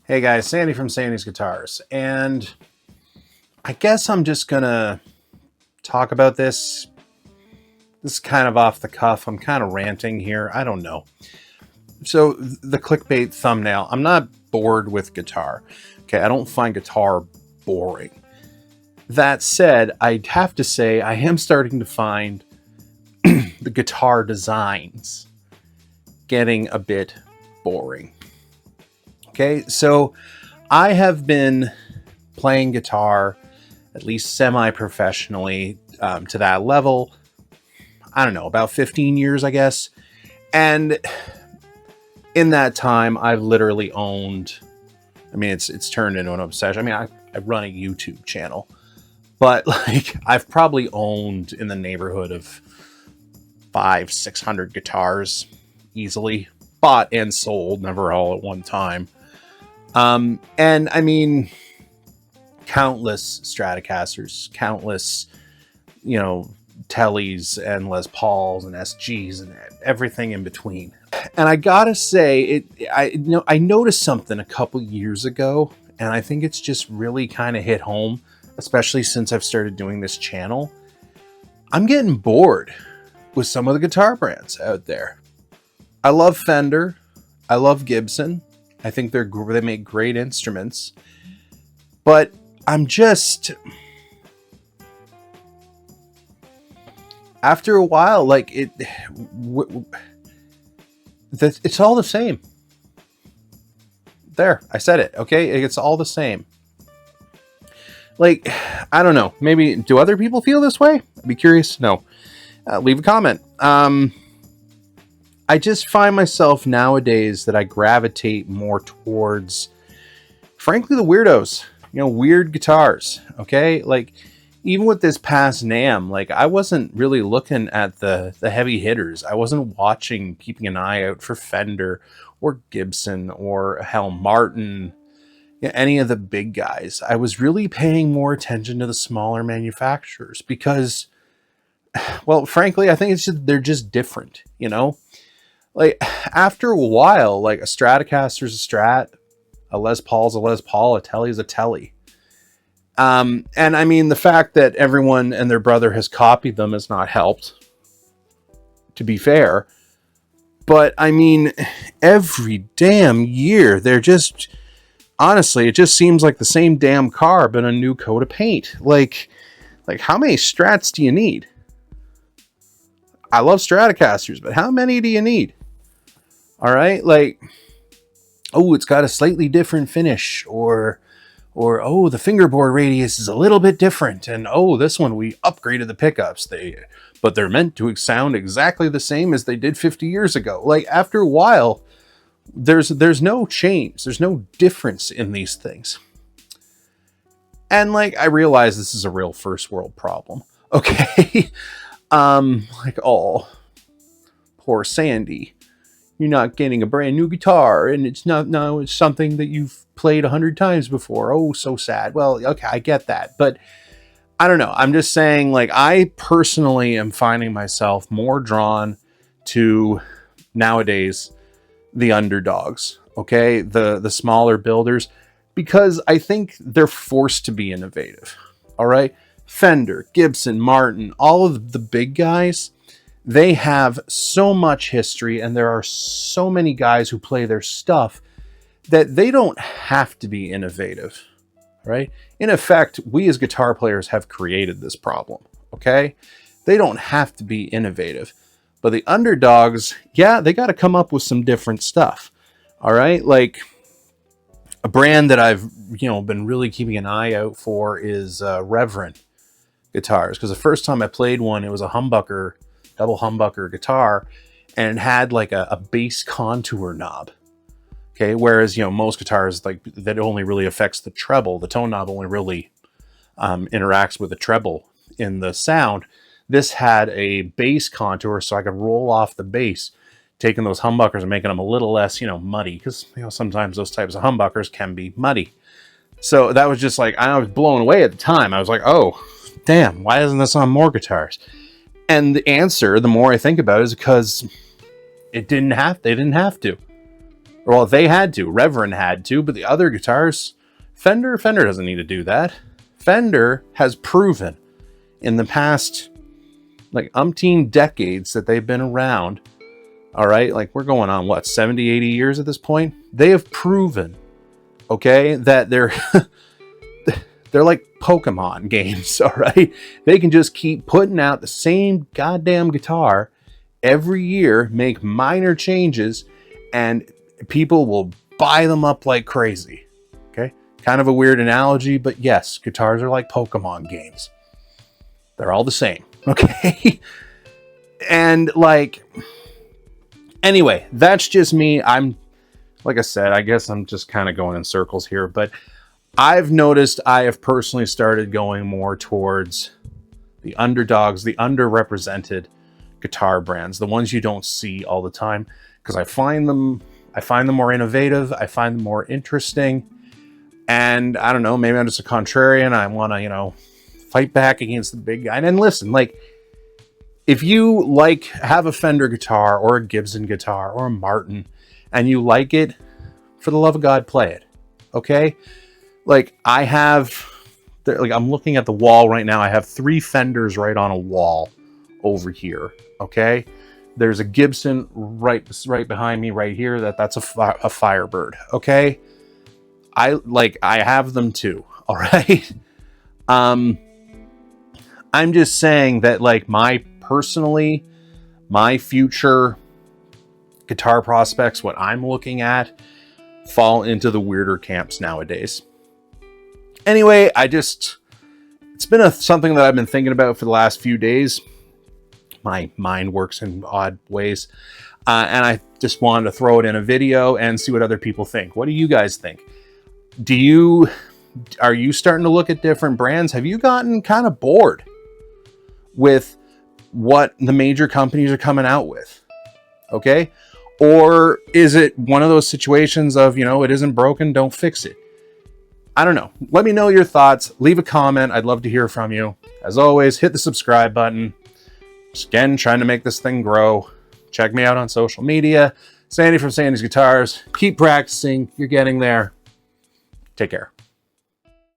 Hey guys, Sandy from Sandy's Guitars, and I guess I'm just gonna talk about this. This is kind of off the cuff. I'm kind of ranting here. I don't know. So the clickbait thumbnail, I'm not bored with guitar. Okay, I don't find guitar boring. That said, I'd have to say I am starting to find the guitar designs getting a bit boring. Okay, so I have been playing guitar at least semi-professionally to that level. I don't know, about 15 years, I guess. And in that time, I've literally owned, it's turned into an obsession. I run a YouTube channel, but like I've probably owned in the neighborhood of 500-600 guitars easily, bought and sold, never all at one time. And I mean, countless Stratocasters, countless, Tellys and Les Pauls and SGs and everything in between. And I gotta say, I noticed something a couple years ago, and I think it's just really kind of hit home, especially since I've started doing this channel. I'm getting bored with some of the guitar brands out there. I love Fender. I love Gibson. I think they make great instruments. But I'm just... After a while, like it's all the same. There, I said it. Okay, it's all the same. Like, I don't know. Maybe do other people feel this way? I'd be curious to know. Leave a comment. I just find myself nowadays that I gravitate more towards, frankly, the weirdos. Weird guitars. Okay, like. Even with this past NAMM, like I wasn't really looking at the heavy hitters. I wasn't keeping an eye out for Fender or Gibson or hell Martin, any of the big guys. I was really paying more attention to the smaller manufacturers because, well, frankly, I think they're just different, Like after a while, like a Stratocaster's a Strat, a Les Paul's a Les Paul, a Telly's a Telly. And I mean, the fact that everyone and their brother has copied them has not helped, to be fair. But I mean, every damn year, they're just, honestly, it just seems like the same damn car, but a new coat of paint. Like how many Strats do you need? I love Stratocasters, but how many do you need? All right. Like, oh, it's got a slightly different finish, or oh, the fingerboard radius is a little bit different, and oh, this one we upgraded the pickups. But they're meant to sound exactly the same as they did 50 years ago. Like after a while, there's no change, there's no difference in these things. And like I realize this is a real first world problem. Okay, like oh, poor Sandy. You're not getting a brand new guitar, and it's something that you've played 100 times before. Oh, so sad. Well, okay, I get that. But I don't know. I'm just saying, like, I personally am finding myself more drawn to, nowadays, the underdogs, okay? The smaller builders, because I think they're forced to be innovative, all right? Fender, Gibson, Martin, all of the big guys, they have so much history, and there are so many guys who play their stuff that they don't have to be innovative, right? In effect, we as guitar players have created this problem, okay? They don't have to be innovative. But the underdogs, yeah, they got to come up with some different stuff, all right? Like a brand that I've, been really keeping an eye out for is Reverend guitars, because the first time I played one, it was a humbucker, double humbucker guitar, and it had like a bass contour knob. Okay, whereas most guitars, like that only really affects the treble. The tone knob only really interacts with the treble in the sound. This had a bass contour, so I could roll off the bass, taking those humbuckers and making them a little less, muddy, because sometimes those types of humbuckers can be muddy. So that was just like, I was blown away at the time. I was like, oh, damn, why isn't this on more guitars? And the answer, the more I think about it, is because they didn't have to. Well, they had to. Reverend had to, but the other guitars, Fender doesn't need to do that. Fender has proven in the past like umpteen decades that they've been around. All right, like we're going on what, 70, 80 years at this point. They have proven, okay, that they're they're like Pokemon games. All right, they can just keep putting out the same goddamn guitar every year, make minor changes, and people will buy them up like crazy. Okay, kind of a weird analogy, but yes, guitars are like Pokemon games. They're all the same. Okay. And like, anyway, that's just me. I'm, like I said, I guess I'm just kind of going in circles here, but I've noticed I have personally started going more towards the underdogs, the underrepresented guitar brands, the ones you don't see all the time, because I find them more innovative. I find them more interesting. And I don't know, maybe I'm just a contrarian. I want to, fight back against the big guy. And listen, like, if you have a Fender guitar or a Gibson guitar or a Martin and you like it, for the love of God, play it. Okay? Like, I'm looking at the wall right now. I have 3 Fenders right on a wall over here. Okay? There's a Gibson right behind me right here. That's a Firebird. Okay? I have them too. All right? I'm just saying that my future guitar prospects, what I'm looking at, fall into the weirder camps nowadays. Anyway, it's been something that I've been thinking about for the last few days. My mind works in odd ways. And I just wanted to throw it in a video and see what other people think. What do you guys think? Are you starting to look at different brands? Have you gotten kind of bored with what the major companies are coming out with? Okay? Or is it one of those situations of, it isn't broken, don't fix it? I don't know. Let me know your thoughts. Leave a comment. I'd love to hear from you. As always, hit the subscribe button. Just again, trying to make this thing grow. Check me out on social media. Sandy from Sandy's Guitars. Keep practicing. You're getting there. Take care.